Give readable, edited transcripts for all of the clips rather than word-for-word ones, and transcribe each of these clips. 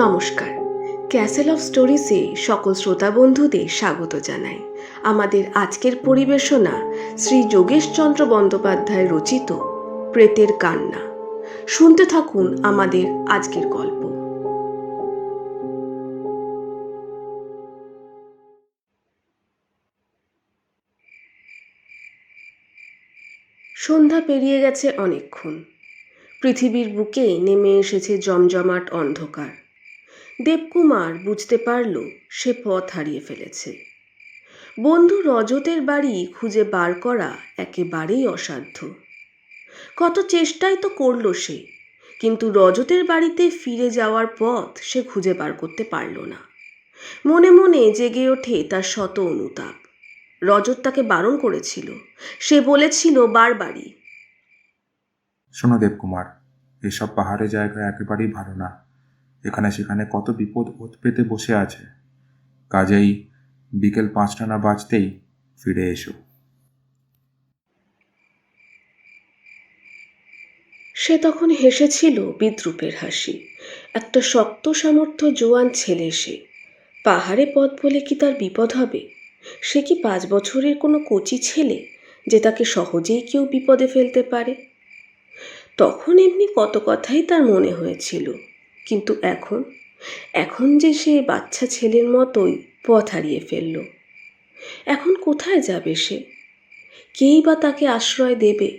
নমস্কার, castle of স্টোরিজে সকল শ্রোতা বন্ধুদের স্বাগত জানাই। আমাদের আজকের পরিবেশনা শ্রী যোগেশচন্দ্র বন্দ্যোপাধ্যায় রচিত প্রেতের কান্না। শুনতে থাকুন আমাদের আজকের গল্প। সন্ধ্যা পেরিয়ে গেছে অনেকক্ষণ। পৃথিবীর বুকে নেমে এসেছে জমজমাট অন্ধকার। দেবকুমার বুঝতে পারল সে পথ হারিয়ে ফেলেছে। বন্ধু রজতের বাড়ি খুঁজে বার করা একেবারেই অসাধ্য। কত চেষ্টাই তো করল সে, কিন্তু রজতের বাড়িতে ফিরে যাওয়ার পথ সে খুঁজে বার করতে পারল না। মনে মনে জেগে ওঠে তার শত অনুতাপ। রজত তাকে বারণ করেছিল, সে বলেছিল বারবারই, শোনো দেবকুমার, এসব পাহাড়ে জায়গা একেবারেই ভালো না। এখানে সেখানে কত বিপদ ওত পেতে বসে আছে। কাজেই বিকেল 5টা না বাজতেই ফিরে এসো। সে তখন হেসেছিল বিদ্রূপের হাসি। একটা শক্ত সামর্থ্য জোয়ান ছেলে সে। পাহাড়ে পথ বলে কি তার বিপদ হবে? সে কি 5 বছরের কোনো কচি ছেলে যে তাকে সহজেই কেউ বিপদে ফেলতে পারে? তখন এমনি কত কথাই তার মনে হয়েছিল, কিন্তু এখন যে সে বাচ্চা ছেলের মতোই পথ হারিয়ে ফেলল। এখন কোথায় যাবে সে? কেই বা তাকে আশ্রয় দেবে?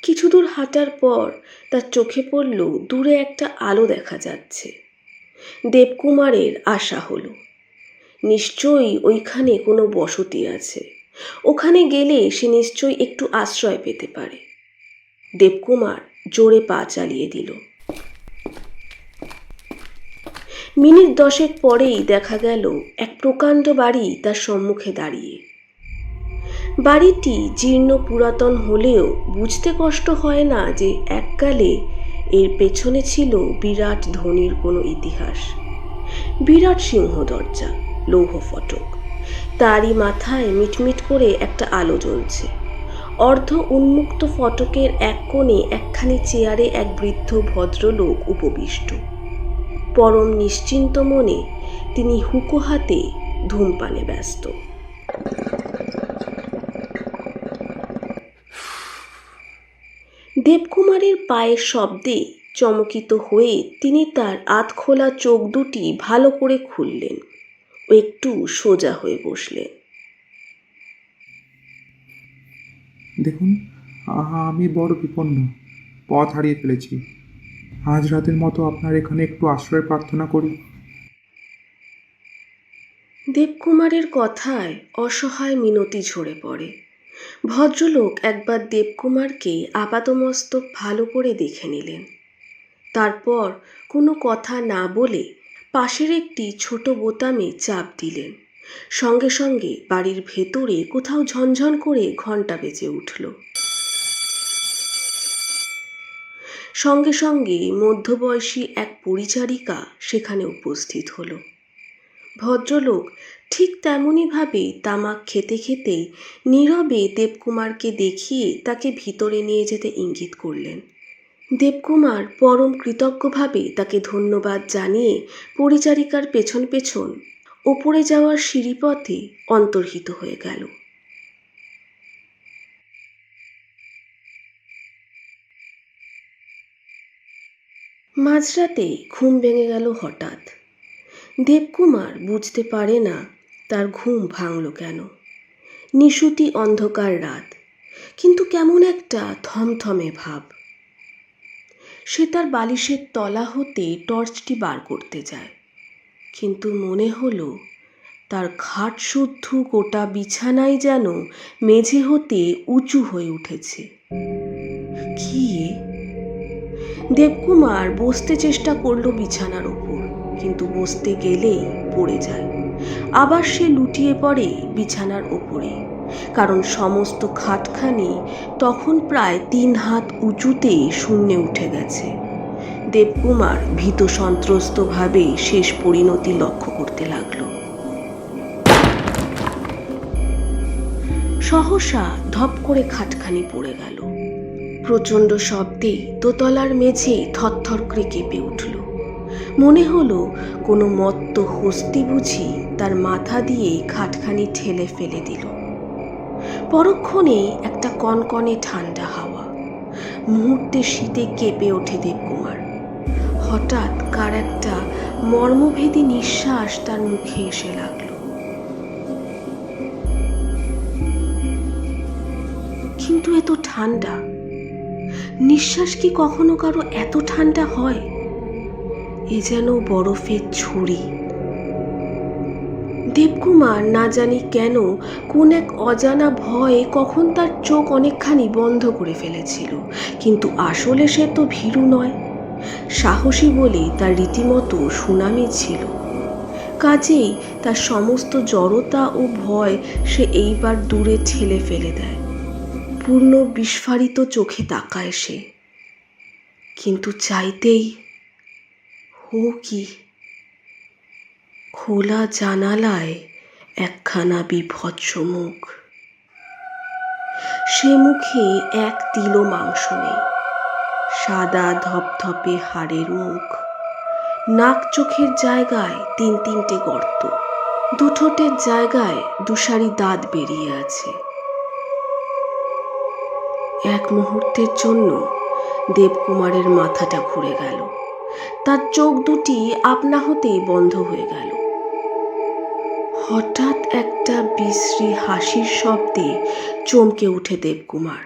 কিছু দূর হাঁটার পর তার চোখে পড়ল দূরে একটা আলো দেখা যাচ্ছে। দেবকুমারের আশা হলো, নিশ্চয়ই ওইখানে কোনো বসতি আছে। ওখানে গেলে সে নিশ্চয়ই একটু আশ্রয় পেতে পারে। দেবকুমার জোরে পা চালিয়ে দিল। মিনিট 10 পরেই দেখা গেল এক প্রকাণ্ড বাড়ি তার সম্মুখে দাঁড়িয়ে। বাড়িটি জীর্ণ পুরাতন হলেও বুঝতে কষ্ট হয় না যে এককালে এর পেছনে ছিল বিরাট ধনির কোনো ইতিহাস। বিরাট সিংহ দরজা, লৌহ ফটক, তারই মাথায় মিটমিট করে একটা আলো জ্বলছে। অর্ধ উন্মুক্ত ফটকের এক কোণে একখানি চেয়ারে এক বৃদ্ধ ভদ্রলোক উপবিষ্ট। পরম নিশ্চিন্ত মনে তিনি হুঁকো হাতে ধূমপানে ব্যস্ত। দেবকুমারের পায়ের শব্দে চমকিত হয়ে তিনি তার আধখোলা চোখ দুটি ভালো করে খুললেন ও একটু সোজা হয়ে বসলেন। দেখুন, আমি বড় বিপন্ন, পথ হারিয়ে ফেলেছি। আজ রাতের মতো আপনার এখানে একটু আশ্রয় প্রার্থনা করি। দেবকুমারের কথায় অসহায় মিনতি ঝরে পড়ে। ভদ্রলোক একবার দেবকুমারকে আপাতমস্তক ভালো করে দেখে নিলেন। তারপর কোনো কথা না বলে পাশের একটি ছোট বোতামে চাপ দিলেন। সঙ্গে সঙ্গে বাড়ির ভেতরে কোথাও ঝনঝন করে ঘণ্টা বেজে উঠল। সঙ্গে সঙ্গে মধ্যবয়সী এক পরিচারিকা সেখানে উপস্থিত হলো। ভদ্রলোক ঠিক তেমনইভাবে তামাক খেতে খেতেই নীরবে দেবকুমারকে দেখিয়ে তাকে ভিতরে নিয়ে যেতে ইঙ্গিত করলেন। দেবকুমার পরম কৃতজ্ঞভাবে তাকে ধন্যবাদ জানিয়ে পরিচারিকার পেছন পেছন ওপরে যাওয়ার সিঁড়িপথে অন্তর্হিত হয়ে গেল। মাঝরাতে ঘুম ভেঙে গেল হঠাৎ। দেবকুমার বুঝতে পারে না তার ঘুম ভাঙল কেন। নিশুতি অন্ধকার রাত, কিন্তু কেমন একটা থমথমে ভাব। সে তার বালিশের তলা হতে টর্চটি বার করতে যায়, কিন্তু মনে হলো তার খাট শুদ্ধ গোটা বিছানায় যেন মেঝে হতে উঁচু হয়ে উঠেছে। কি? দেবকুমার বসতে চেষ্টা করলো বিছানার ওপর, কিন্তু বসতে গেলেই পড়ে যায়। আবার সে লুটিয়ে পড়ে বিছানার ওপরে, কারণ সমস্ত খাটখানি তখন প্রায় 3 হাত উঁচুতে শূন্যে উঠে গেছে। দেবকুমার ভীত সন্ত্রস্তভাবে শেষ পরিণতি লক্ষ্য করতে লাগল। সহসা ধপ করে খাটখানি পড়ে গেল। প্রচণ্ড শব্দে দোতলার মেঝে থরথর করে কেঁপে উঠল। মনে হলো কোনো মত্ত হস্তি বুঝি তার মাথা দিয়ে খাটখানি ঠেলে ফেলে দিল। পরক্ষণে একটা কনকনে ঠান্ডা হাওয়া, মুহূর্তে শীতে কেঁপে ওঠে দেবকুমার। হঠাৎ কার একটা মর্মভেদী নিঃশ্বাস তার মুখে এসে লাগলো। কিন্তু এত ঠান্ডা নিঃশ্বাস কি কখনো কারো এত ঠান্ডা হয়? এ যেন বরফের ছুরি। দেবকুমার না জানি কেন কোন এক অজানা ভয়ে কখন তার চোখ অনেকখানি বন্ধ করে ফেলেছিল, কিন্তু আসলে সে তো ভীরু নয়, সাহসী বলে তার রীতিমতো সুনামই ছিল। কাজেই তার সমস্ত জড়তা ও ভয় সে এইবার দূরে ঠেলে ফেলে দেয়। পূর্ণ বিস্ফারিত চোখে তাকায় সে, কিন্তু চাইতেই কি খোলা জানালায় একখানা বিভৎস মুখ। সে মুখে এক তিলও মাংস নেই, সাদা ধপধপে হাড়ের মুখ। নাক চোখের জায়গায় 3-3টে গর্ত, দুঠোঁটের জায়গায় 2 সারি দাঁত বেরিয়ে আছে। এক মুহূর্তের জন্য দেবকুমারের মাথাটা ঘুরে গেল, তার চোখ দুটি আপনা হতেই বন্ধ হয়ে গেল। হঠাৎ একটা বিশ্রী হাসির শব্দে চমকে উঠে দেবকুমার।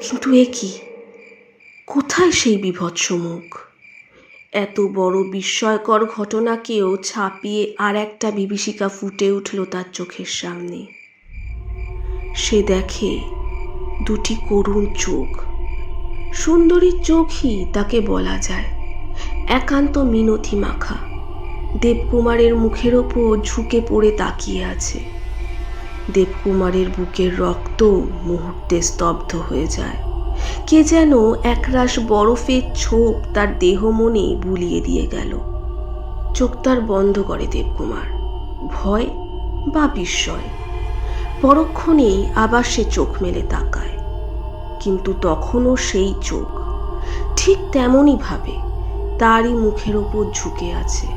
কিন্তু এ কি? কোথায় সেই বিভৎস মুখ? এত বড় বিস্ময়কর ঘটনাকেও ছাপিয়ে আর একটা বিভীষিকা ফুটে উঠল তার চোখের সামনে। সে দেখে 2টি করুণ চোখ। সুন্দরীর চোখই তাকে বলা যায়, একান্ত মিনতি মাখা। দেবকুমারের মুখের ওপর ঝুঁকে পড়ে তাকিয়ে আছে। দেবকুমারের বুকের রক্ত মুহূর্তে স্তব্ধ হয়ে যায়। কে যেন একরাশ বরফের ছোপ তার দেহ মনে বুলিয়ে দিয়ে গেল। চোখ তার বন্ধ করে দেবকুমার, ভয় বা বিস্ময়। পরক্ষণেই আবার সে চোখ মেলে তাকায়, কিন্তু তখনও সেই চোখ ঠিক তেমনই ভাবে তারই মুখের ওপর ঝুঁকে আছে।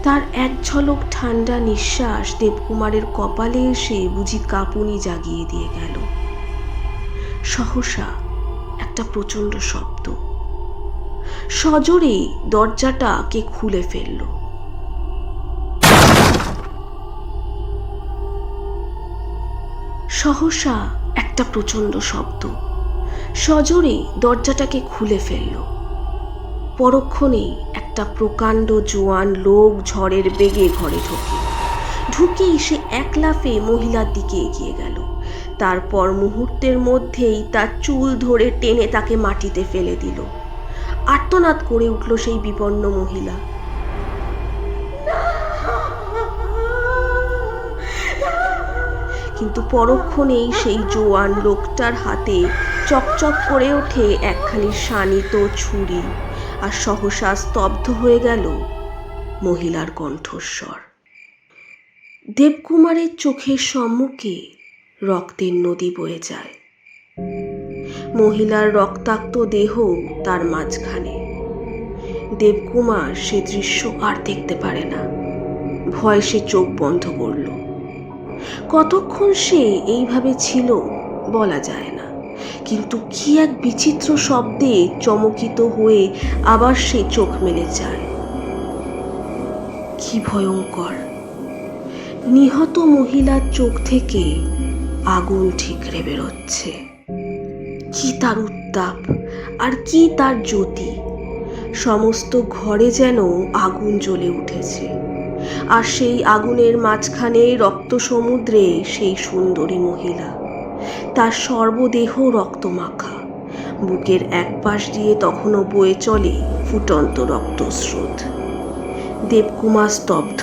তার এক ঝলক ঠান্ডা নিঃশ্বাস দেবকুমারের কপালে এসে বুঝি কাঁপুনি জাগিয়ে দিয়ে গেল। সহসা একটা প্রচণ্ড শব্দ, সজোরে দরজাটা কে খুলে ফেলল। সহসা একটা প্রচণ্ড শব্দ, সজোরে দরজাটাকে খুলে ফেলল। পরক্ষণেই একটা প্রকাণ্ড জোয়ান লোক ঝড়ের বেগে ঘরে ঢুকেই সে এক লাফে মহিলার দিকে এগিয়ে গেল। তারপর মুহূর্তের মধ্যেই তার চুল ধরে টেনে তাকে মাটিতে ফেলে দিল। আর্তনাদ করে উঠল সেই বিপন্ন মহিলা। কিন্তু পরক্ষণেই সেই জোয়ান লোকটার হাতে চকচক করে ওঠে একখানি শানিত ছুরি, আর সহসা স্তব্ধ হয়ে গেল মহিলার কণ্ঠস্বর। দেবকুমারের চোখের সম্মুখে রক্তের নদী বয়ে যায়। মহিলার রক্তাক্ত দেহ তার মাঝখানে। দেবকুমার সে দৃশ্য আর দেখতে পারে না। ভয় সে চোখ বন্ধ করল। কতক্ষণ সে এইভাবে ছিল বলা যায় না, কিন্তু কি এক বিচিত্র শব্দে চমকিত হয়ে আবার সে চোখ মেলে যায়। কি ভয়ঙ্কর! নিহত মহিলার চোখ থেকে আগুন ঠিকরে বেরোচ্ছে। কি তার উত্তাপ আর কি তার জ্যোতি! সমস্ত ঘরে যেন আগুন জ্বলে উঠেছে, আর সেই আগুনের মাঝখানে রক্ত সমুদ্রে সেই সুন্দরী মহিলা। তার সর্বদেহ রক্তমাখা, বুকের এক পাশ দিয়ে তখনও বয়ে চলে ফুটন্ত রক্তস্রোত। দেবকুমার স্তব্ধ,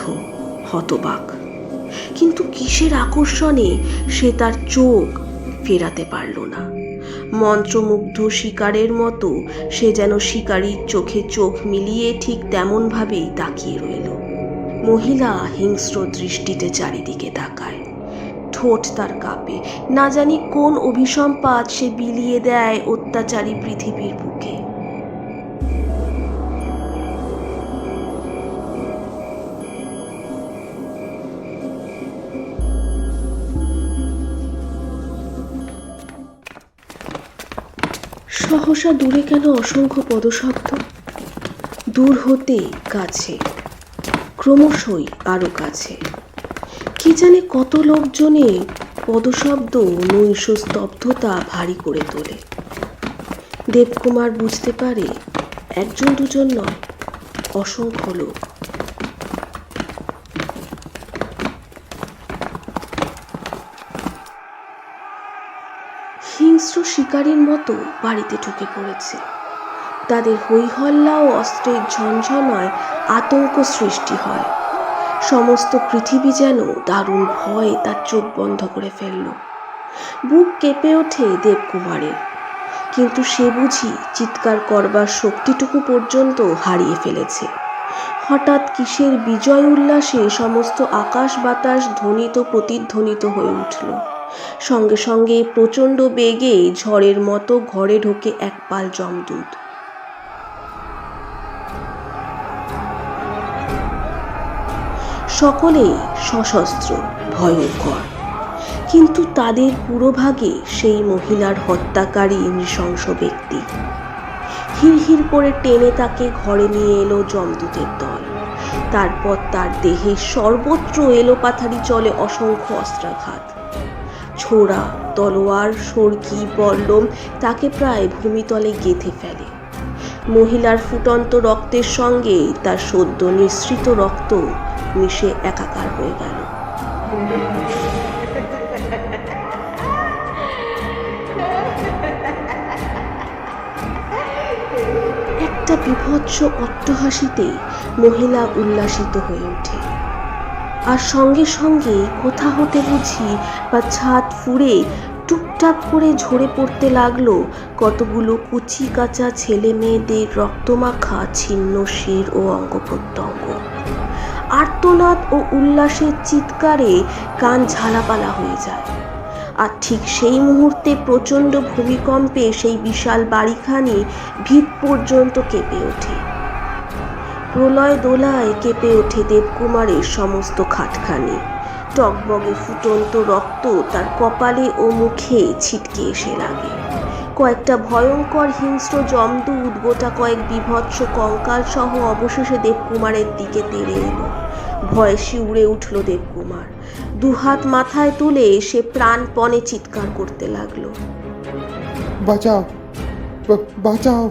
হতবাক, কিন্তু কিসের আকর্ষণে সে তার চোখ ফেরাতে পারল না। মন্ত্রমুগ্ধ শিকারের মতো সে যেন শিকারীর চোখে চোখ মিলিয়ে ঠিক তেমনভাবেই তাকিয়ে রইল। মহিলা হিংস্র দৃষ্টিতে চারিদিকে তাকায়, ঠোঁট তার কাঁপে। না জানি কোন অভিসম্পাত সে বিলিয়ে দেয় অত্যাচারী পৃথিবীর বুকে। সহসা দূরে কেন অসংখ্য পদশব্দ, দূর হতে কাছে, ক্রমশই আরো কাছে। কি জানে কত লোকজনে পদশব্দ নৈশ স্তব্ধতা ভারী করে তোলে। দেবকুমার বুঝতে পারে একজন দুজন নয়, অসংখ্য লোক। হিংস্র শিকারীর মতো বাড়িতে ঢুকে পড়েছে। তাদের হইহল্লা ও অস্ত্রের ঝনঝনায় আতঙ্ক সৃষ্টি হয়। সমস্ত পৃথিবী যেন দারুণ ভয়ে তার চোখ বন্ধ করে ফেলল। বুক কেঁপে ওঠে দেবকুমারের, কিন্তু সে বুঝি চিৎকার করবার শক্তিটুকু পর্যন্ত হারিয়ে ফেলেছে। হঠাৎ কিসের বিজয় উল্লাসে সমস্ত আকাশ বাতাস ধ্বনিত প্রতিধ্বনিত হয়ে উঠল। সঙ্গে সঙ্গে প্রচণ্ড বেগে ঝড়ের মতো ঘরে ঢোকে এক পাল যমদূত। সকলেই সশস্ত্র, ভয়ঙ্কর, কিন্তু তাদের পুরোভাগে সেই মহিলার হত্যাকারী নৃশংস ব্যক্তি। হিড়হিড় করে টেনে তাকে ঘরে নিয়ে এলো যমদূতের দল। তারপর তার দেহে সর্বত্র এলোপাথারি চলে অসংখ্য অস্ত্রাঘাত। ছোড়া, তলোয়ার, সরকি, বল্লম তাকে প্রায় ভূমিতলে গেঁথে ফেলে। মহিলার ফুটন্ত রক্তের সঙ্গে তার সদ্য নিঃসৃত রক্ত মিশে একাকার হয়ে গেল। একটা বিভৎস অট্টহাসিতে মহিলা উল্লাসিত হয়ে ওঠে, আর সঙ্গে সঙ্গে কোথা হতে বুঝি বা ছাদ ফুঁড়ে টুকটাক করে ঝরে পড়তে লাগলো কতগুলো কুচি কাঁচা ছেলে মেয়েদের রক্তমাখা ছিন্ন শির ও অঙ্গ প্রত্যঙ্গ। আর্তনাদ ও উল্লাসের চিৎকারে কান ঝালাপালা হয়ে যায়। আর ঠিক সেই মুহূর্তে প্রচণ্ড ভূমিকম্পে সেই বিশাল বাড়িখানি ভিত পর্যন্ত কেঁপে ওঠে। প্রলয় দোলায় কেঁপে ওঠে দেবকুমারের সমস্ত খাটখানি। টগবগে ফুটন্ত রক্ত তার কপালে ও মুখে ছিটকে এসে লাগে। কয়েকটা ভয়ঙ্কর হিংস্র যমদূত গোটা কয়েক বিভৎস কঙ্কাল সহ অবশেষে দেবকুমারের দিকে তেড়ে এলো। ভয়ে শিউরে উঠল দেবকুমার। দুহাত মাথায় তুলে সে প্রাণপণে চিৎকার করতে লাগলো, বাঁচাও, বাঁচাও।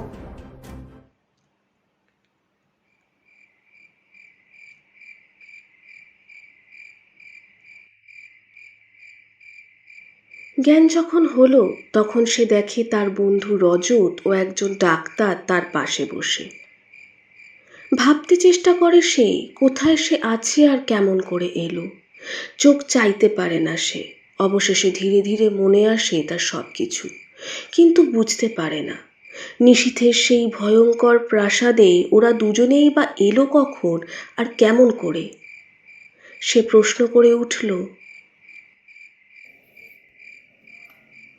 জ্ঞান যখন হলো তখন সে দেখে তার বন্ধু রজত ও একজন ডাক্তার তার পাশে বসে। ভাবতে চেষ্টা করে সে কোথায় সে আছে আর কেমন করে এলো। চোখ চাইতে পারে না সে। অবশেষে ধীরে ধীরে মনে আসে তার সব কিছু, কিন্তু বুঝতে পারে না নিশীথের সেই ভয়ঙ্কর প্রাসাদে ওরা দুজনেই বা এলো কখন আর কেমন করে। সে প্রশ্ন করে উঠল,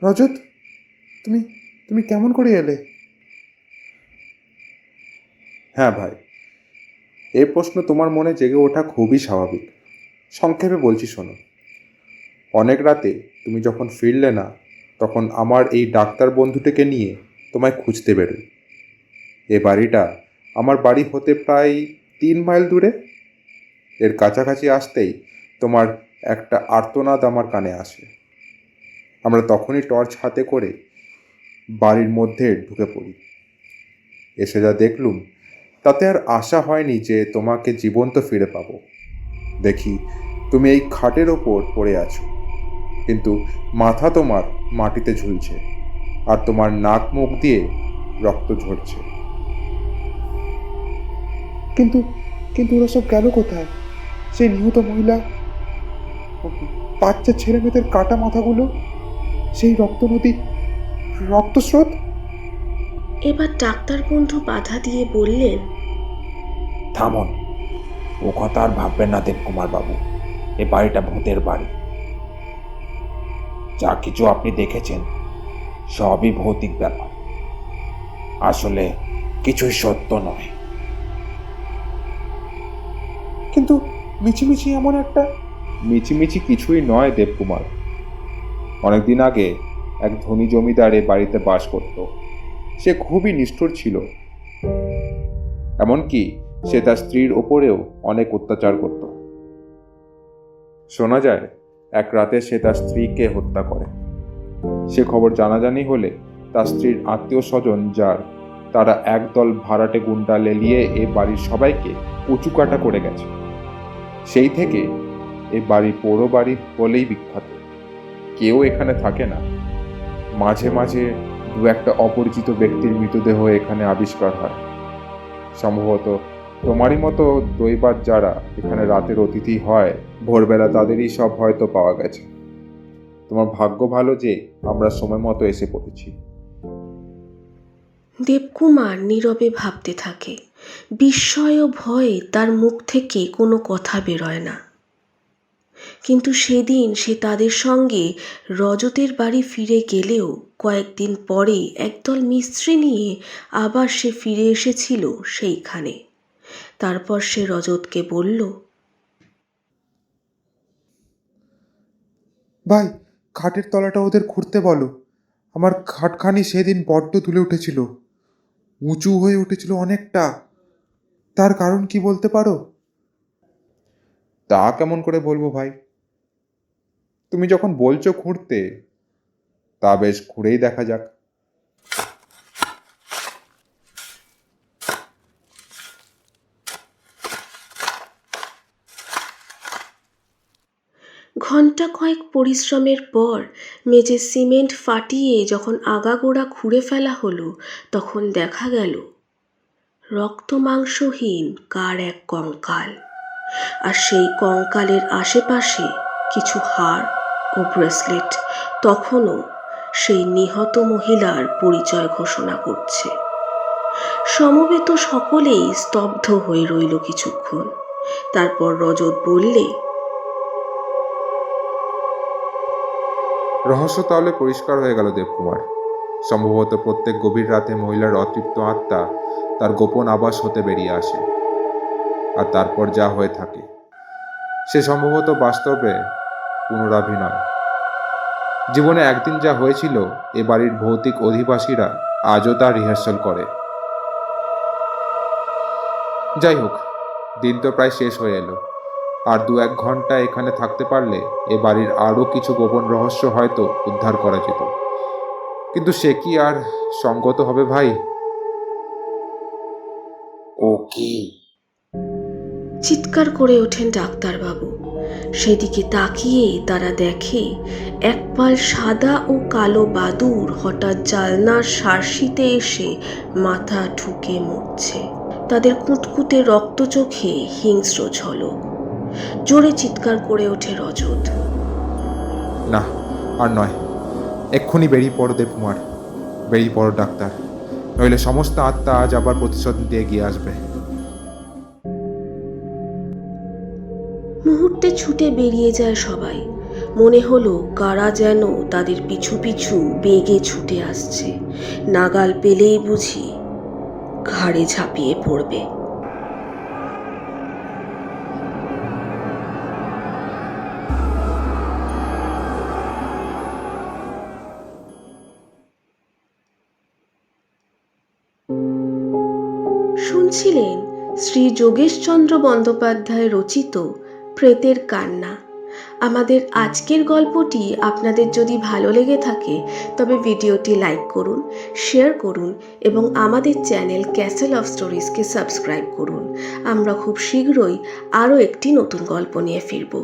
রজত, তুমি তুমি কেমন করে এলে? হ্যাঁ ভাই, এই প্রশ্ন তোমার মনে জেগে ওঠা খুবই স্বাভাবিক। সংক্ষেপে বলছি শোনো। অনেক রাতে তুমি যখন ফিরলে না, তখন আমার এই ডাক্তার বন্ধুটিকে নিয়ে তোমায় খুঁজতে বেরোই। এ বাড়িটা আমার বাড়ি হতে প্রায় 3 মাইল দূরে। এর কাছাকাছি আসতেই তোমার একটা আর্তনাদ আমার কানে আসে। আমরা তখনই টর্চ হাতে করে বাড়ির মধ্যে ঢুকে পড়ি। এসে যা দেখলুম তাতে আর আশা হয়নি যে তোমাকে জীবন্ত ফিরে পাবো। দেখি তুমি এই খাটের ওপর পড়ে আছো, কিন্তু মাথা তোমার মাটিতে ঝুলছে আর তোমার নাক মুখ দিয়ে রক্ত ঝরছে। কিন্তু কিন্তু ওরা সব গেল কোথায়? সেই নিহত মহিলা, বাচ্চা ছেলে মেয়েদের কাটা মাথাগুলো, সেই রক্ত নদী, রক্তস্রোত। এবার ডাক্তার বন্ধু বাধা দিয়ে বললেন, থামুন, ও কথা আর ভাববেন না দেবকুমার বাবু। এ বাড়িটা ভূতের বাড়ি। যা কিছু আপনি দেখেছেন সবই ভৌতিক ব্যাপার, আসলে কিছুই সত্য নয়। কিন্তু মিছিমিছি এমন একটা মিছিমিছি কিছুই নয় দেবকুমার। অনেকদিন আগে এক ধনী জমিদার এ বাড়িতে বাস করত। সে খুবই নিষ্ঠুর ছিল, এমনকি সে তার স্ত্রীর ওপরেও অনেক অত্যাচার করত। শোনা যায় এক রাতে সে তার স্ত্রীকে হত্যা করে। সে খবর জানাজানি হলে তার স্ত্রীর আত্মীয় স্বজন যার তারা একদল ভাড়াটে গুন্ডা লেলিয়ে এ বাড়ির সবাইকে কচুকাটা করে গেছে। সেই থেকে এ বাড়ি পোড়ো বাড়ি বলেই বিখ্যাত। কেউ এখানে থাকে না। মাঝে মাঝে দু একটা অপরিচিত ব্যক্তির মৃতদেহ এখানে আবিষ্কার হয়। সম্ভবত তোমারই মতো দৈবাত যারা এখানে রাতের অতিথি হয়, ভোরবেলা তাদেরই সব হয়তো পাওয়া গেছে। তোমার ভাগ্য ভালো যে আমরা সময় মতো এসে পড়েছি। দেবকুমার নীরবে ভাবতে থাকে। বিস্ময় ও ভয়ে তার মুখ থেকে কোনো কথা বেরোয় না। কিন্তু সেদিন সে তাদের সঙ্গে রজতের বাড়ি ফিরে গেলেও কয়েকদিন পরে একদল মিস্ত্রি নিয়ে আবার সে ফিরে এসেছিল সেইখানে। তারপর সে রজতকে বলল, ভাই, খাটের তলাটা ওদের খুঁড়তে বলো। আমার খাটখানি সেদিন বড্ড তুলে উঠেছিল, উঁচু হয়ে উঠেছিল অনেকটা। তার কারণ কি বলতে পারো? তা কেমন করে বলবো ভাই? তুমি যখন বলছো খুঁড়তে, তা বেশ খুঁড়েই দেখা যাক। ঘণ্টা কয়েক পরিশ্রমের পর মেঝে সিমেন্ট ফাটিয়ে যখন আগাগোড়া খুঁড়ে ফেলা হলো, তখন দেখা গেল রক্ত মাংসহীন কার এক কঙ্কাল, আর সেই কঙ্কালের আশেপাশে কিছু হাড় ও ব্রেসলেট তখনও সেই নিহত মহিলার পরিচয় ঘোষণা করছে। সমবেত সকলেই স্তব্ধ হয়ে রইল কিছুক্ষণ। তারপর রজত বললে, রহস্য তাহলে পরিষ্কার হয়ে গেল দেবকুমার। সম্ভবত প্রত্যেক গভীর রাতে মহিলার অতৃপ্ত আত্মা তার গোপন আবাস হতে বেরিয়ে আসে, আর তারপর যা হয়ে থাকে সে সম্ভবত বাস্তবে পুনরাভিনয়। জীবনে একদিন যা হয়েছিল এ বাড়ির ভৌতিক অধিবাসীরা আজও তা রিহার্সাল করে। যাই হোক, দিন তো প্রায় শেষ হয়ে এলো। আর 2-1 ঘন্টা এখানে থাকতে পারলে এ বাড়ির আরও কিছু গোপন রহস্য হয়তো উদ্ধার করা যেত। কিন্তু সে কি আর সঙ্গত হবে ভাই? ও কি? চিৎকার করে ওঠেন ডাক্তারবাবু। সেদিকে তাকিয়ে তারা দেখে এক পাল সাদা ও কালো বাদুড় হঠাৎ জালনার সার্সিতে এসে মাথা ঠুকে মরছে। তাদের কুতকুতে রক্ত চোখে হিংস্র ঝলক। জোরে চিৎকার করে ওঠে রজত। না, আর নয়। এক্ষুনি বেরিয়ে পড়ো দেবকুমার, বেরিয়ে পড়ো ডাক্তার, নইলে সমস্ত আত্মা আজ আবার প্রতিশোধ নিতে এগিয়ে আসবে। মুহূর্তে ছুটে বেরিয়ে যায় সবাই। মনে হলো কারা যেন তাদের পিছু পিছু বেগে ছুটে আসছে। নাগাল পেলেই বুঝি ঘাড়ে ঝাঁপিয়ে পড়বে। শুনছিলেন শ্রী যোগেশচন্দ্র বন্দ্যোপাধ্যায় রচিত প্রেতের কান্না। আমাদের আজকের গল্পটি আপনাদের যদি ভালো লেগে থাকে তবে ভিডিওটি লাইক করুন, শেয়ার করুন এবং আমাদের চ্যানেল ক্যাসেল অফ স্টোরিজকে সাবস্ক্রাইব করুন। আমরা খুব শীঘ্রই আরও একটি নতুন গল্প নিয়ে ফিরব।